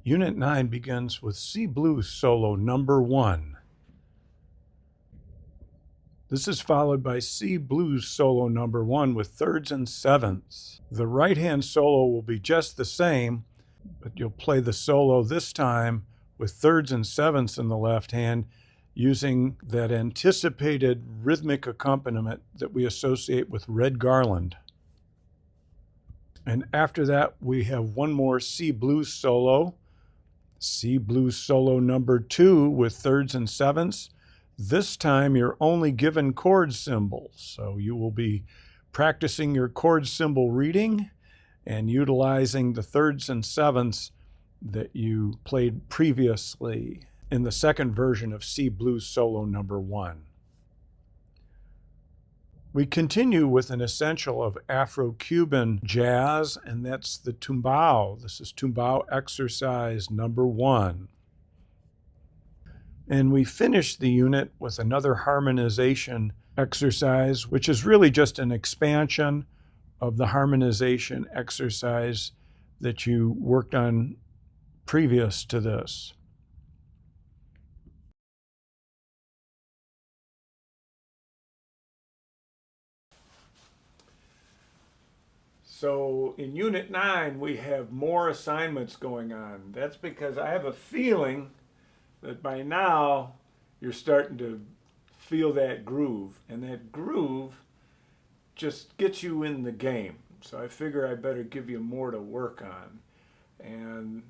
Unit 9 begins with C Blues Solo number 1. This is followed by C Blues Solo number 1 with thirds and sevenths. The right hand solo will be just the same, but you'll play the solo this time with thirds and sevenths in the left hand using that anticipated rhythmic accompaniment that we associate with Red Garland. And after that, we have one more C Blues Solo. C Blues Solo number 2 with thirds and sevenths. This time you're only given chord symbols, so you will be practicing your chord symbol reading and utilizing the thirds and sevenths that you played previously in the second version of C Blues Solo number 1. We continue with an essential of Afro-Cuban jazz, and that's the tumbao. This is tumbao exercise number 1. And we finish the unit with another harmonization exercise, which is really just an expansion of the harmonization exercise that you worked on previous to this. So in Unit 9, we have more assignments going on. That's because I have a feeling that by now you're starting to feel that groove. And that groove just gets you in the game. So I figure I better give you more to work on. And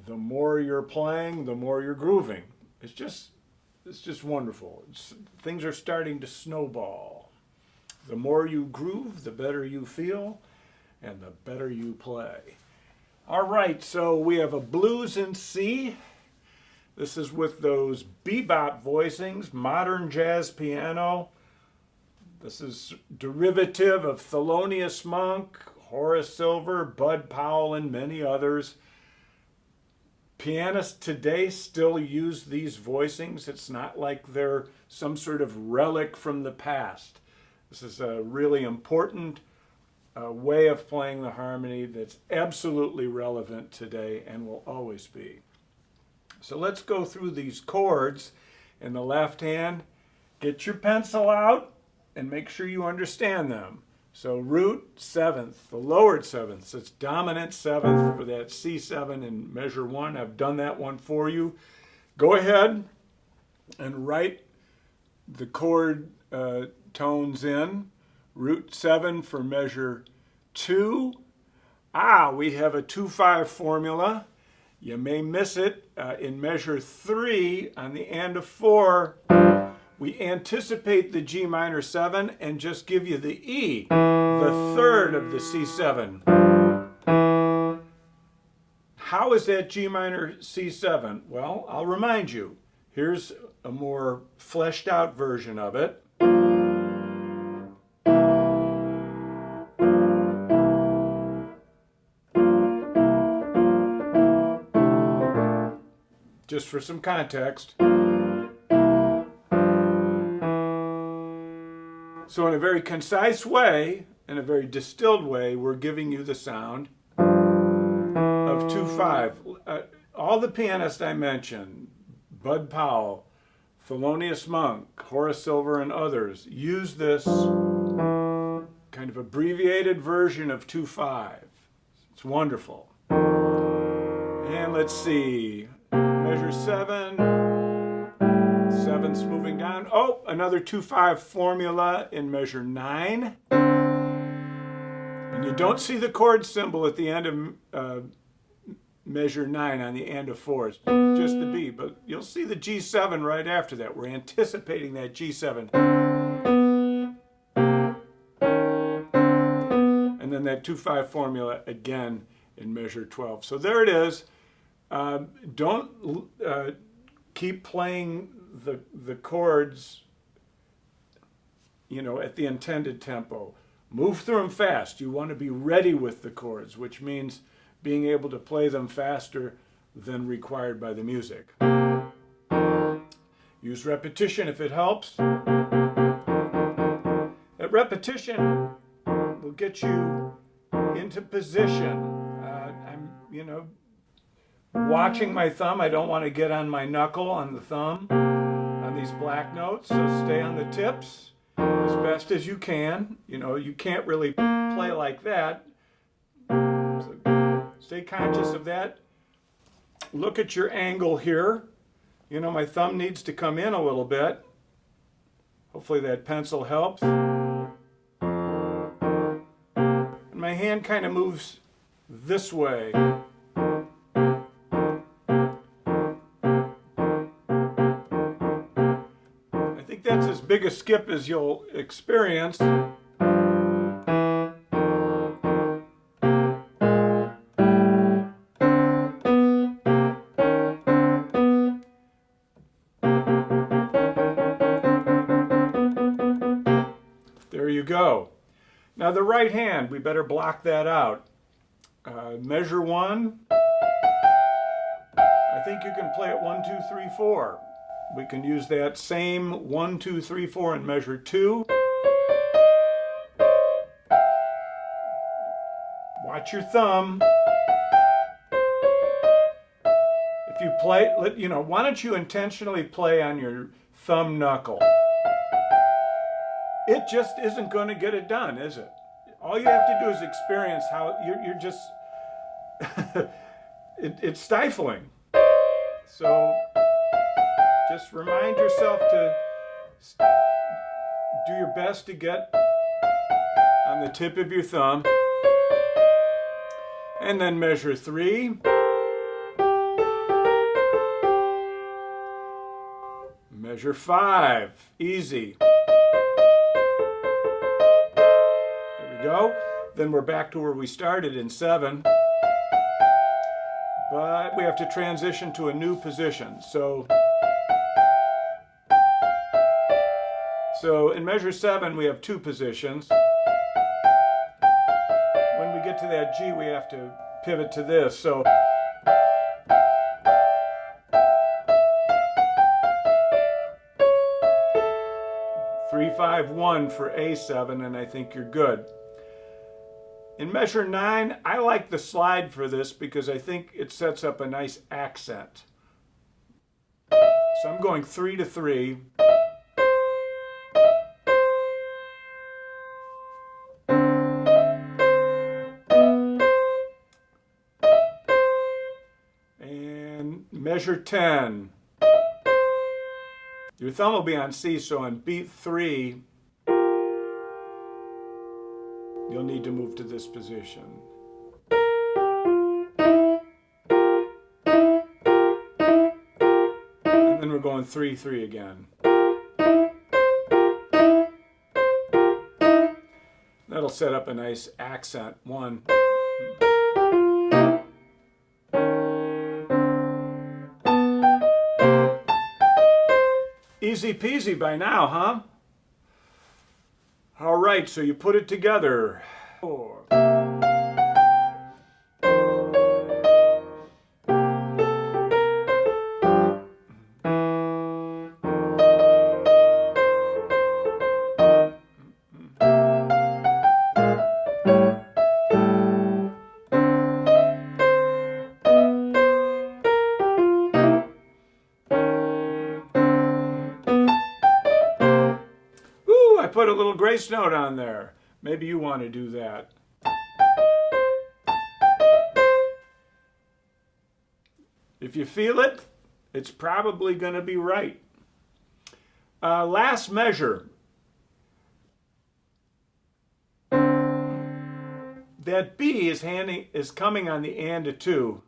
the more you're playing, the more you're grooving. It's just wonderful. Things are starting to snowball. The more you groove, the better you feel, and the better you play. All right, so we have a blues in C. This is with those bebop voicings, modern jazz piano. This is derivative of Thelonious Monk, Horace Silver, Bud Powell, and many others. Pianists today still use these voicings. It's not like they're some sort of relic from the past. This is a really important way of playing the harmony that's absolutely relevant today and will always be. So let's go through these chords in the left hand. Get your pencil out and make sure you understand them. So root, seventh, the lowered seventh, it's dominant seventh for that C7 in measure 1. I've done that one for you. Go ahead and write the chord tones in. Root 7 for measure 2. We have a 2-5 formula. You may miss it in measure 3 on the and of 4. We anticipate the G minor 7 and just give you the E, the third of the C7. How is that G minor C7? Well, I'll remind you. Here's a more fleshed out version of it. Just for some context. So in a very concise way, in a very distilled way, we're giving you the sound of 2-5. All the pianists I mentioned, Bud Powell, Thelonious Monk, Horace Silver, and others, use this kind of abbreviated version of 2-5. It's wonderful. And let's see, measure 7, sevenths moving down. Oh, another 2-5 formula in measure 9. And you don't see the chord symbol at the end of measure 9 on the and of 4. It's just the B, but you'll see the G7 right after that. We're anticipating that G7. And then that 2-5 formula again in measure 12. So there it is. Don't keep playing the chords, at the intended tempo. Move through them fast. You want to be ready with the chords, which means being able to play them faster than required by the music. Use repetition if it helps. That repetition will get you into position. watching my thumb. I don't want to get on my knuckle on the thumb on these black notes, so stay on the tips as best as you can. You know, you can't really play like that. So stay conscious of that. Look at your angle here. You know, my thumb needs to come in a little bit. Hopefully that pencil helps. And my hand kind of moves this way. I think that's as big a skip as you'll experience. There you go. Now the right hand, we better block that out. Measure 1. I think you can play it 1, 2, 3, 4. We can use that same 1, 2, 3, 4 in measure 2. Watch your thumb. If you play, you know, why don't you intentionally play on your thumb knuckle? It just isn't going to get it done, is it? All you have to do is experience how you're just, it's stifling. So just remind yourself to do your best to get on the tip of your thumb. And then measure 3. Measure 5. Easy. Go. Then we're back to where we started in 7, but we have to transition to a new position. So in measure 7 we have 2 positions. When we get to that G we have to pivot to this. So three, 5, 1 for A7, and I think you're good. In measure 9, I like the slide for this because I think it sets up a nice accent. So I'm going 3 to 3. And measure 10. Your thumb will be on C, so on beat 3, you'll need to move to this position. And then we're going 3, 3 again. That'll set up a nice accent. 1. Easy peasy by now, huh? All right, so you put it together. 4. Ooh, I put a little grace note on there. Maybe you want to do that. If you feel it, it's probably going to be right. Last measure. That B is coming on the and to 2.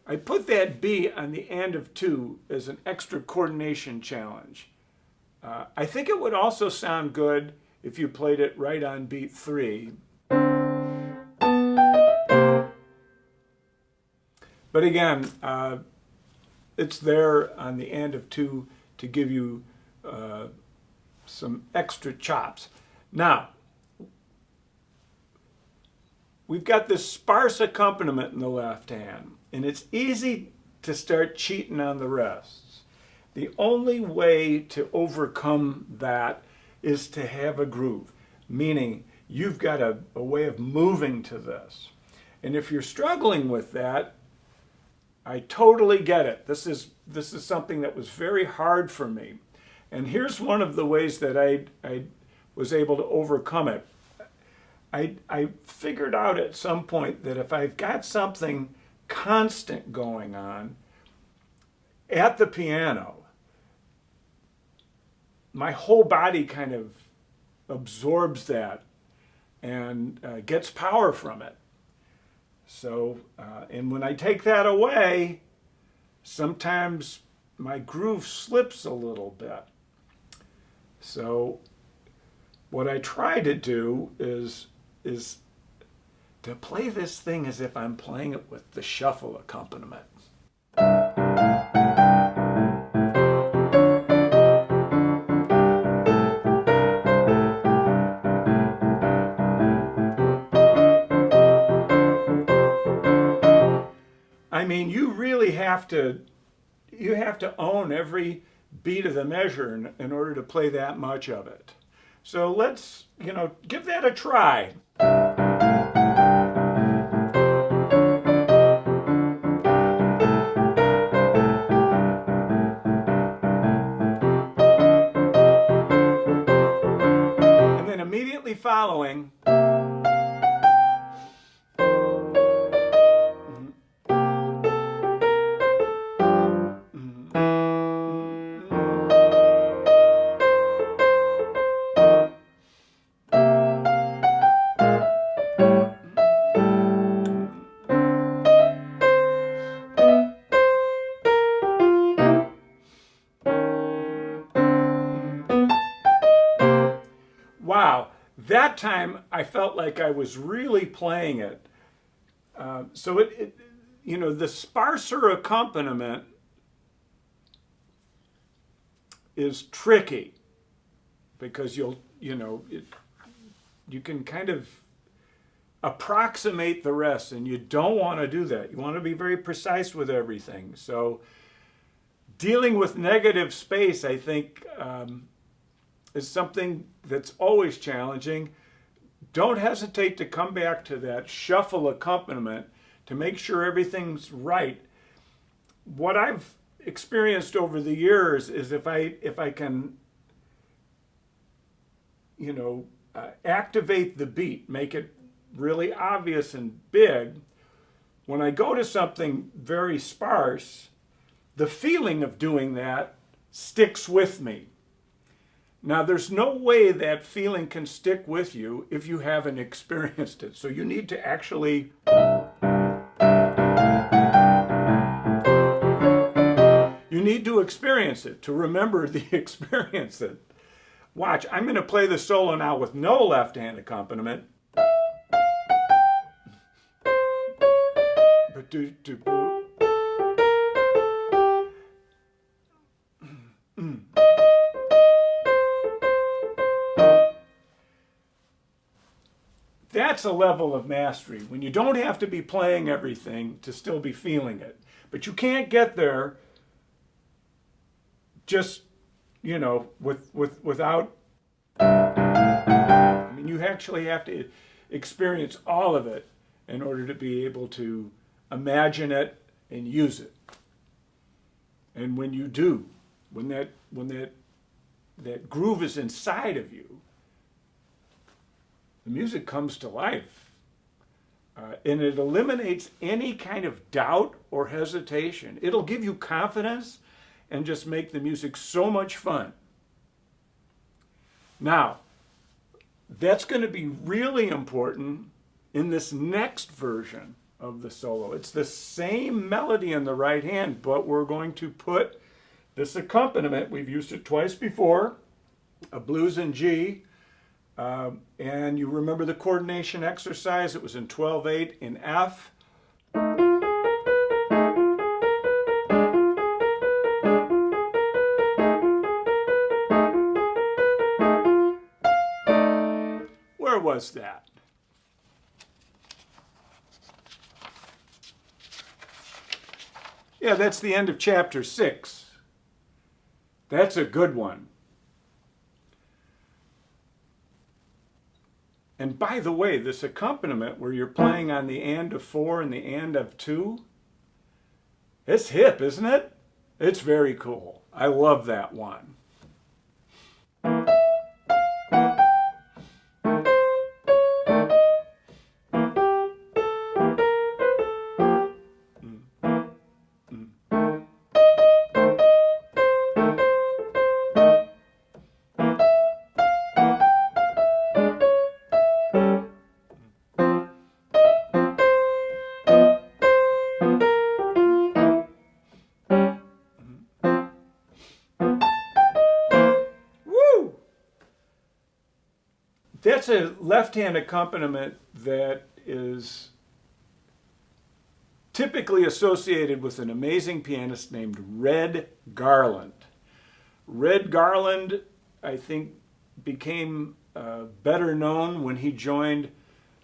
I put that B on the and of 2 as an extra coordination challenge. I think it would also sound good if you played it right on beat 3. But again, it's there on the and of 2 to give you some extra chops. Now, we've got this sparse accompaniment in the left hand, and it's easy to start cheating on the rests. The only way to overcome that is to have a groove. meaning you've got a way of moving to this. And if you're struggling with that, I totally get it. This is something that was very hard for me. And here's one of the ways that I was able to overcome it. I figured out at some point that if I've got something constant going on at the piano, my whole body kind of absorbs that and gets power from it. So, and when I take that away, sometimes my groove slips a little bit. So what I try to do is to play this thing as if I'm playing it with the shuffle accompaniment. I mean, you really have to own every beat of the measure in order to play that much of it. So let's, give that a try. And then immediately following, wow, that time I felt like I was really playing it. So the sparser accompaniment is tricky because you can kind of approximate the rest, and you don't want to do that. You want to be very precise with everything. So dealing with negative space, I think, is something that's always challenging. Don't hesitate to come back to that shuffle accompaniment to make sure everything's right. What I've experienced over the years is if I can, activate the beat, make it really obvious and big, when I go to something very sparse, the feeling of doing that sticks with me. Now, there's no way that feeling can stick with you if you haven't experienced it. So you need to actually experience it, to remember the experience. Watch, I'm going to play the solo now with no left hand accompaniment. That's a level of mastery, when you don't have to be playing everything to still be feeling it. But you can't get there just, without, you actually have to experience all of it in order to be able to imagine it and use it. And when you do, when that groove is inside of you, the music comes to life. And it eliminates any kind of doubt or hesitation. It'll give you confidence and just make the music so much fun. Now, that's going to be really important in this next version of the solo. It's the same melody in the right hand, but we're going to put this accompaniment, we've used it twice before, a blues in G, and you remember the coordination exercise, it was in 12/8 in F. Where was that? Yeah, that's the end of chapter 6. That's a good one. by the way, this accompaniment where you're playing on the and of 4 and the and of 2, it's hip, isn't it? It's very cool. I love that one. That's a left-hand accompaniment that is typically associated with an amazing pianist named Red Garland. Red Garland, I think, became better known when he joined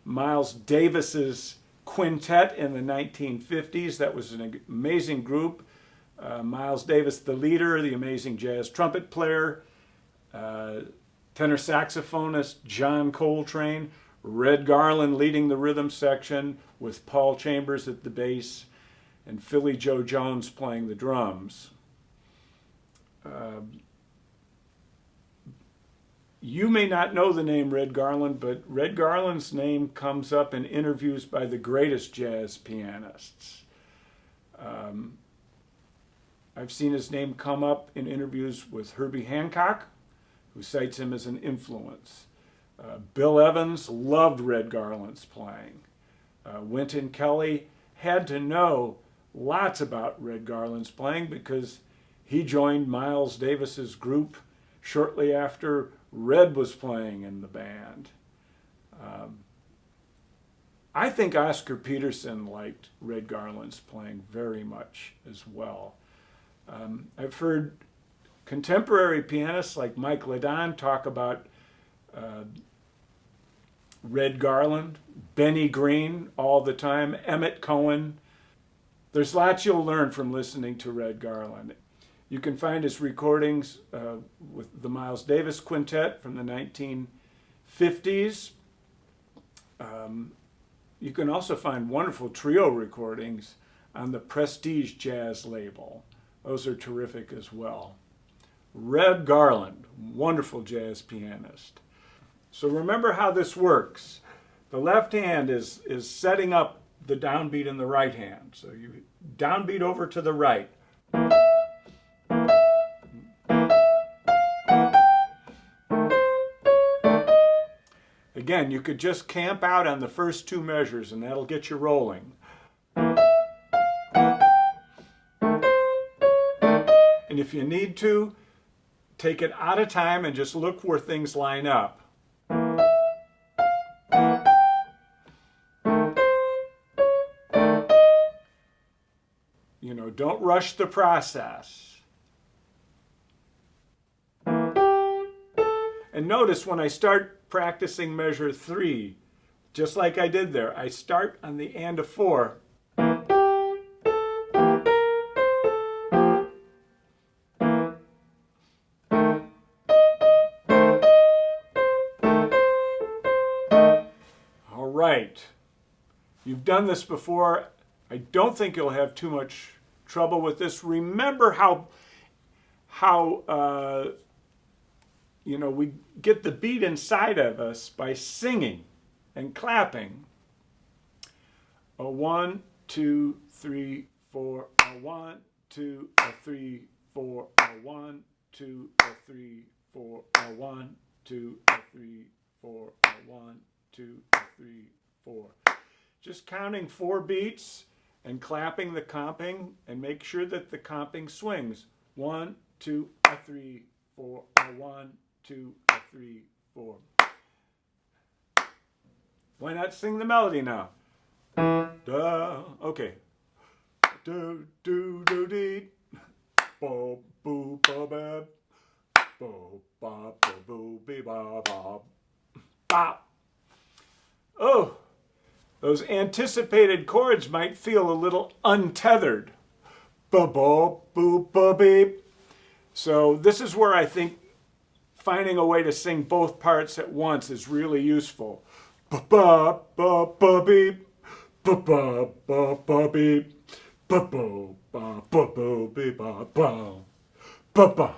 Miles Davis's quintet in the 1950s. That was an amazing group. Miles Davis, the leader, the amazing jazz trumpet player, tenor saxophonist John Coltrane, Red Garland leading the rhythm section with Paul Chambers at the bass, and Philly Joe Jones playing the drums. You may not know the name Red Garland, but Red Garland's name comes up in interviews by the greatest jazz pianists. I've seen his name come up in interviews with Herbie Hancock, who cites him as an influence. Bill Evans loved Red Garland's playing. Wynton Kelly had to know lots about Red Garland's playing because he joined Miles Davis's group shortly after Red was playing in the band. I think Oscar Peterson liked Red Garland's playing very much as well. I've heard contemporary pianists like Mike Ledon talk about Red Garland, Benny Green all the time, Emmett Cohen. There's lots you'll learn from listening to Red Garland. You can find his recordings with the Miles Davis Quintet from the 1950s. You can also find wonderful trio recordings on the Prestige Jazz label. Those are terrific as well. Red Garland, wonderful jazz pianist. So remember how this works. The left hand is setting up the downbeat in the right hand. So you downbeat over to the right. Again, you could just camp out on the first two measures and that'll get you rolling. And if you need to, take it out of time and just look where things line up. You know, don't rush the process. And notice when I start practicing measure 3, just like I did there, I start on the and of 4. All right, you've done this before. I don't think you'll have too much trouble with this. Remember how we get the beat inside of us by singing and clapping. A 1, 2, 3, 4. A 1, 2, 3, 4. A 1, 2, 3, 4. A 1, 2, 3, 4. A 1, 2, 3, 4. Just counting 4 beats and clapping the comping, and make sure that the comping swings. 1, 2, 3, 4. 1, 2, 3, 4. Why not sing the melody now? Da. Okay. Do do do dee. Bo boo bo bab. Bo ba bo boo be ba ba. Bop. Oh, those anticipated chords might feel a little untethered. Ba bo boo ba beep. So this is where I think finding a way to sing both parts at once is really useful. ba ba ba ba beep, ba ba ba ba beep, ba ba ba ba ba beep ba ba ba ba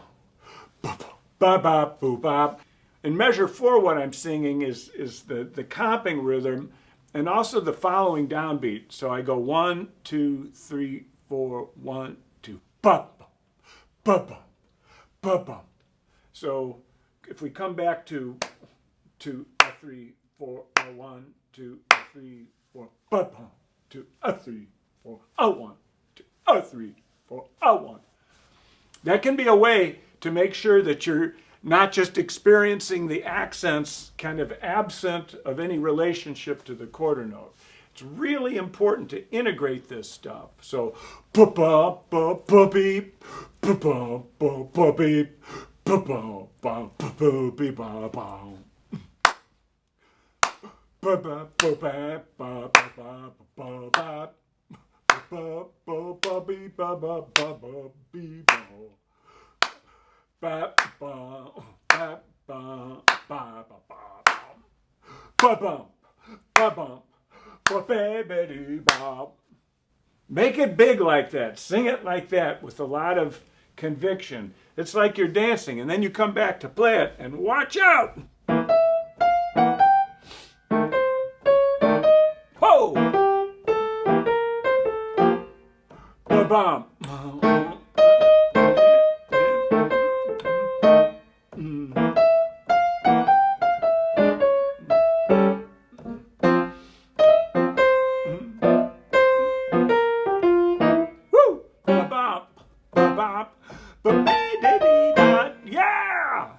ba ba ba boo ba. In measure 4, what I'm singing is the comping rhythm and also the following downbeat. So I go 1, 2, 3, 4, 1, 2, ba ba ba ba ba. So if we come back to 3, 4, 1, 2, 3, 4, ba ba, 2, 3, 4, 1, 2, 3, 4, 1. That can be a way to make sure that you're not just experiencing the accents kind of absent of any relationship to the quarter note. It's really important to integrate this stuff. So, ba ba ba ba beep, ba ba ba ba beep, ba ba ba ba ba beep ba ba. Ba ba ba ba ba ba ba ba ba ba ba ba beep ba ba ba ba beep ba. Ba ba ba ba ba ba ba ba ba ba ba baby ba. Make it big like that. Sing it like that with a lot of conviction. It's like you're dancing, and then you come back to play it, and watch out! Ho! Ba bum. Yeah!